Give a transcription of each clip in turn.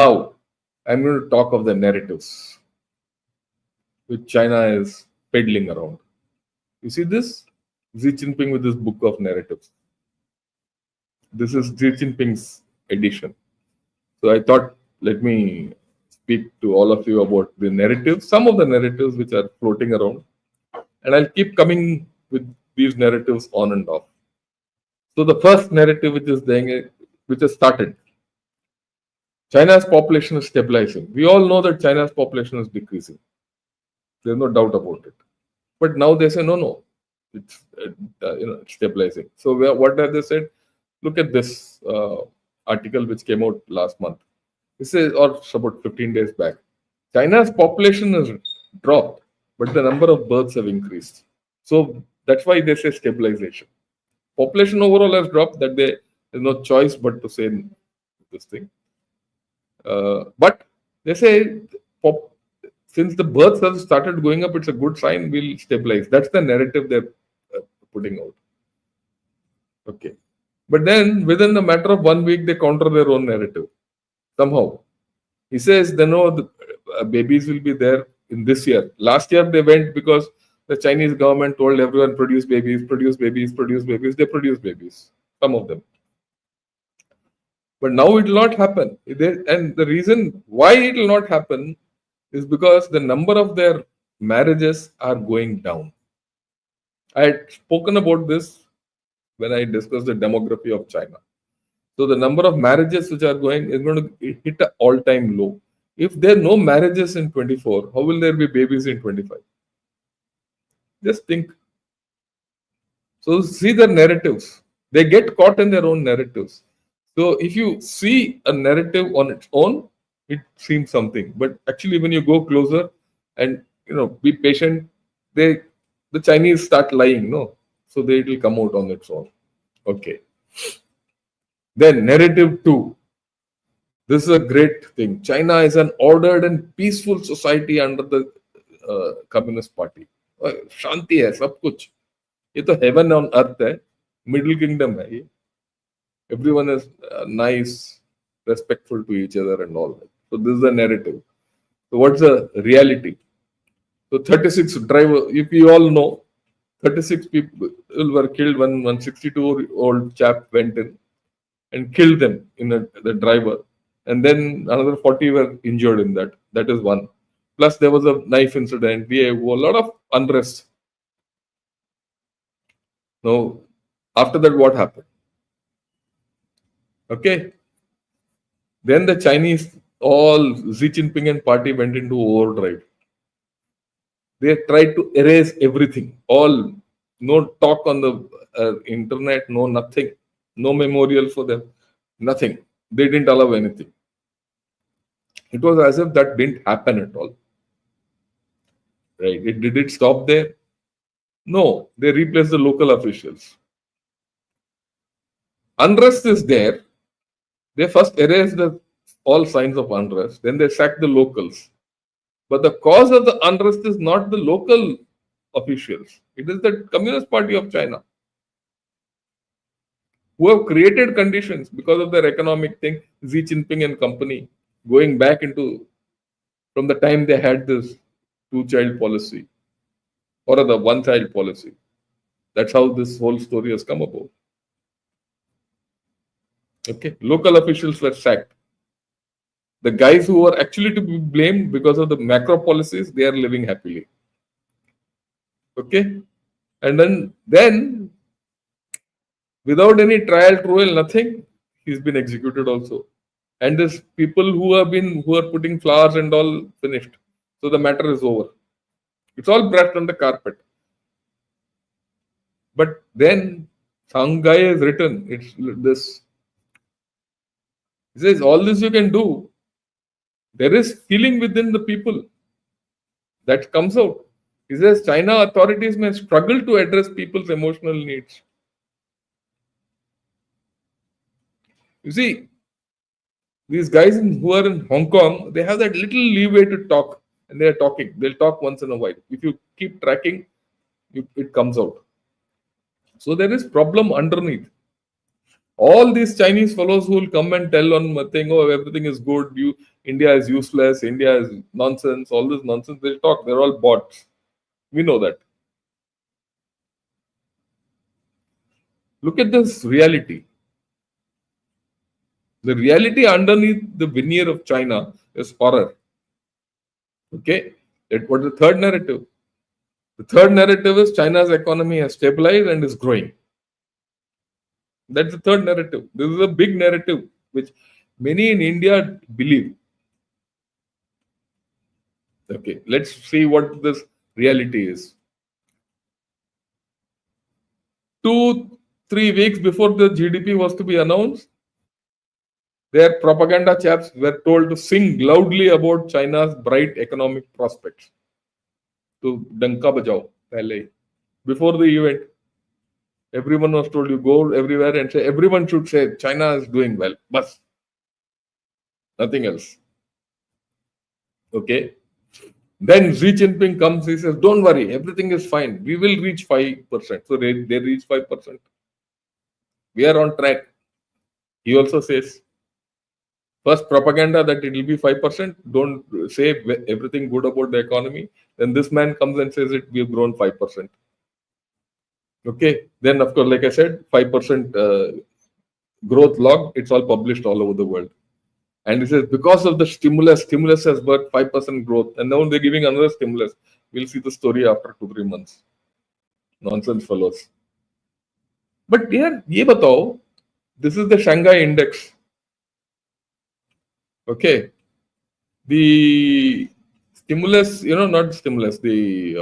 Now, I'm going to talk of the narratives which China is peddling around. You see this? Xi Jinping with this book of narratives. This is Xi Jinping's edition. So I thought, let me speak to all of you about the narratives, some of the narratives which are floating around, and I'll keep coming with these narratives on and off. So the first narrative which has started, China's population is stabilizing. We all know that China's population is decreasing. There's no doubt about it. But now they say no, it's stabilizing. So what have they said? Look at this article which came out last month. This is or about 15 days back. China's population has dropped, but the number of births have increased. So that's why they say stabilization. Population overall has dropped. That there's no choice but to say this thing. But they say since the births have started going up, it's a good sign. We'll stabilize. That's the narrative they're putting out. Okay. But then within the matter of 1 week, they counter their own narrative. Somehow. He says, the babies will be there in this year. Last year they went because the Chinese government told everyone produce babies, produce babies, produce babies. They produce babies. Some of them. But now it will not happen. And the reason why it will not happen is because the number of their marriages are going down. I had spoken about this when I discussed the demography of China. So the number of marriages which are going is going to hit an all-time low. If there are no marriages in 24, how will there be babies in 25? Just think. So see the narratives. They get caught in their own narratives. So if you see a narrative on its own, it seems something. But actually, when you go closer and be patient, the Chinese start lying, no? So it will come out on its own. Okay. Then narrative 2. This is a great thing. China is an ordered and peaceful society under the Communist Party. Shanti hai, sab kuch. ये तो heaven on earth है, middle kingdom है ये. Everyone is nice, respectful to each other and all that. So this is the narrative. So what's the reality? So 36 driver, if you all know, 36 people were killed when 62-year-old chap went in and killed them the driver. And then another 40 were injured in that. That is one. Plus there was a knife incident. We have a lot of unrest. Now, after that, what happened? Okay. Then the Chinese, all Xi Jinping and party went into overdrive. They tried to erase everything. All, no talk on the internet, no nothing. No memorial for them. Nothing. They didn't allow anything. It was as if that didn't happen at all. Right? Did it stop there? No. They replaced the local officials. Unrest is there. They first erased all signs of unrest. Then they sacked the locals. But the cause of the unrest is not the local officials. It is the Communist Party of China, who have created conditions because of their economic thing, Xi Jinping and company, going back from the time they had this two-child policy or the one-child policy. That's how this whole story has come about. Okay, local officials were sacked. The guys who were actually to be blamed because of the macro policies, they are living happily. Okay, and then without any trial, nothing, he's been executed also. And there's people who are putting flowers and all finished. So the matter is over. It's all brushed on the carpet. But then Shanghai has written, it's this. He says, all this you can do. There is feeling within the people that comes out. He says, China authorities may struggle to address people's emotional needs. You see, these guys who are in Hong Kong, they have that little leeway to talk, and they are talking. They'll talk once in a while. If you keep tracking, it comes out. So there is problem underneath. All these Chinese fellows who will come and tell on one thing, oh, everything is good, India is useless, India is nonsense, all this nonsense, they'll talk. They're all bots. We know that. Look at this reality. The reality underneath the veneer of China is horror. Okay? What is the third narrative? The third narrative is China's economy has stabilized and is growing. That's the third narrative. This is a big narrative which many in India believe. Okay, let's see what this reality is. 2-3 weeks before the GDP was to be announced, their propaganda chaps were told to sing loudly about China's bright economic prospects. To Danka Bajao, pehle. Before the event, everyone was told you go everywhere and say, everyone should say China is doing well. Bas. Nothing else. Okay. Then Xi Jinping comes, he says, don't worry, everything is fine. We will reach 5%. So they reach 5%. We are on track. He also says, first propaganda that it will be 5%. Don't say everything good about the economy. Then this man comes and says we have grown 5%. Okay. Then, of course, like I said, 5% growth log, it's all published all over the world. And he says, because of the stimulus has worked 5% growth. And now they're giving another stimulus. We'll see the story after 2-3 months. Nonsense fellows. But yeah, ye batao, this is the Shanghai index. Okay. The stimulus, not stimulus, the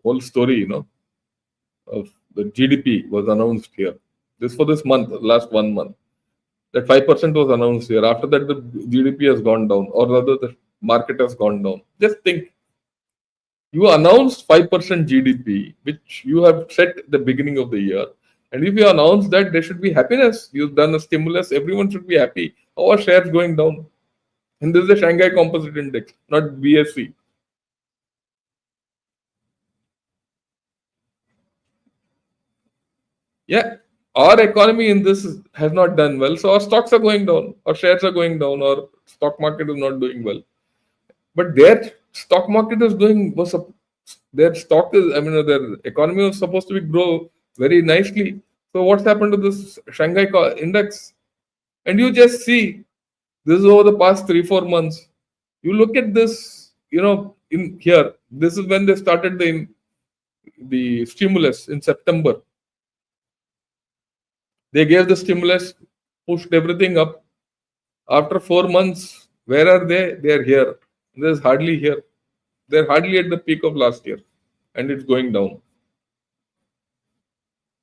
whole story, of the GDP was announced here. This for this month, last 1 month. That 5% was announced here. After that, the GDP has gone down, or rather, the market has gone down. Just think, you announced 5% GDP, which you have set at the beginning of the year. And if you announce that, there should be happiness. You've done a stimulus, everyone should be happy. How are shares going down? And this is the Shanghai Composite Index, not BSC. Yeah, our economy in this has not done well. So our stocks are going down, our shares are going down, our stock market is not doing well. But their stock market is doing, their stock is, their economy was supposed to grow very nicely. So what's happened to this Shanghai index? And you just see, this is over the past 3-4 months. You look at this, in here, this is when they started the stimulus in September. They gave the stimulus, pushed everything up. After 4 months, where are they? They are here. There's hardly here. They're hardly at the peak of last year. And it's going down.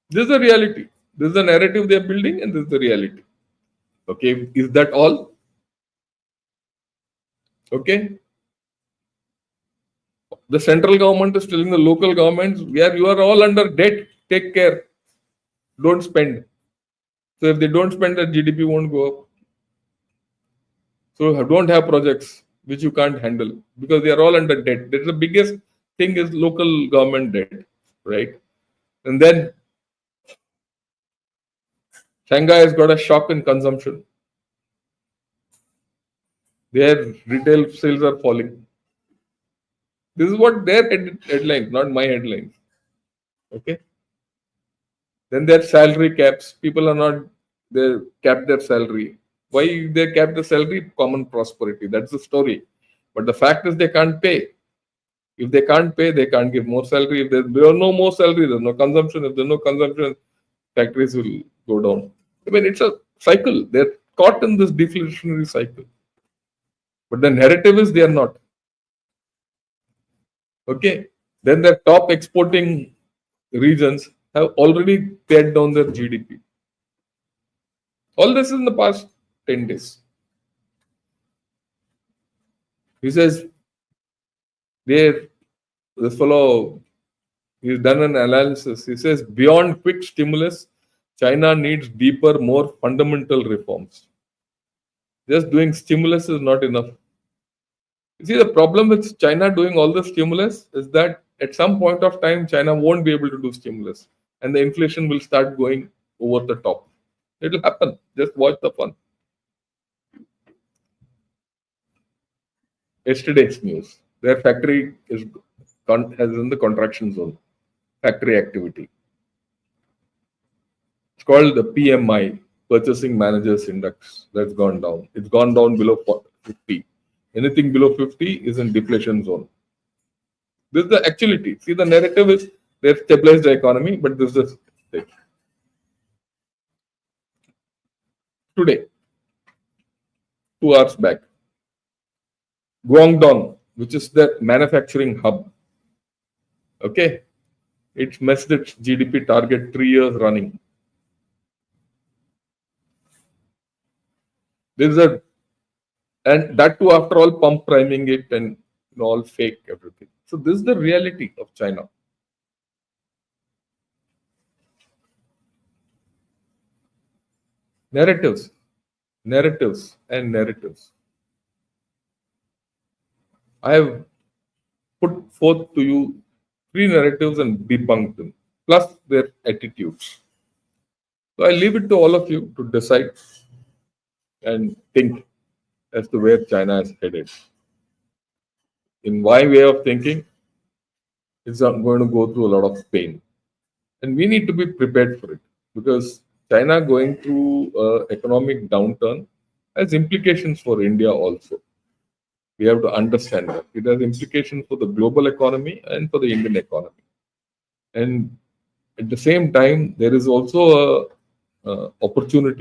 This is the reality. This is the narrative they're building, and this is the reality. Okay, is that all? Okay. The central government is telling the local governments, where you are all under debt, take care. Don't spend. So if they don't spend, the GDP won't go up. So don't have projects which you can't handle because they are all under debt. That's the biggest thing is local government debt, right? And then Shanghai has got a shock in consumption. Their retail sales are falling. This is what their headlines, not my headlines. Okay. Then their salary caps. People are not, they cap their salary. Why they cap the salary? Common prosperity. That's the story. But the fact is they can't pay. If they can't pay, they can't give more salary. If there are no more salary, there's no consumption. If there's no consumption, factories will go down. It's a cycle. They're caught in this deflationary cycle. But the narrative is they are not. Okay. Then their top exporting regions have already pared down their GDP. All this is in the past 10 days. He says, this fellow, he's done an analysis. He says, beyond quick stimulus, China needs deeper, more fundamental reforms. Just doing stimulus is not enough. You see, the problem with China doing all the stimulus is that at some point of time, China won't be able to do stimulus and the inflation will start going over the top. It'll happen. Just watch the fun. Yesterday's news. Their factory has in the contraction zone. Factory activity. It's called the PMI, Purchasing Managers Index. That's gone down. It's gone down below 50. Anything below 50 is in deflation zone. This is the actuality. See, the narrative is they've stabilized the economy, but this is the state. Today, 2 hours back, Guangdong, which is the manufacturing hub, okay, it's missed its GDP target 3 years running. This is and that too after all pump priming it and all fake everything. So this is the reality of China. Narratives, narratives, and narratives. I have put forth to you 3 narratives and debunked them, plus their attitudes. So I leave it to all of you to decide and think as to where China is headed. In my way of thinking, it's going to go through a lot of pain. And we need to be prepared for it because China going through an economic downturn has implications for India also. We have to understand that. It has implications for the global economy and for the Indian economy. And at the same time, there is also a opportunity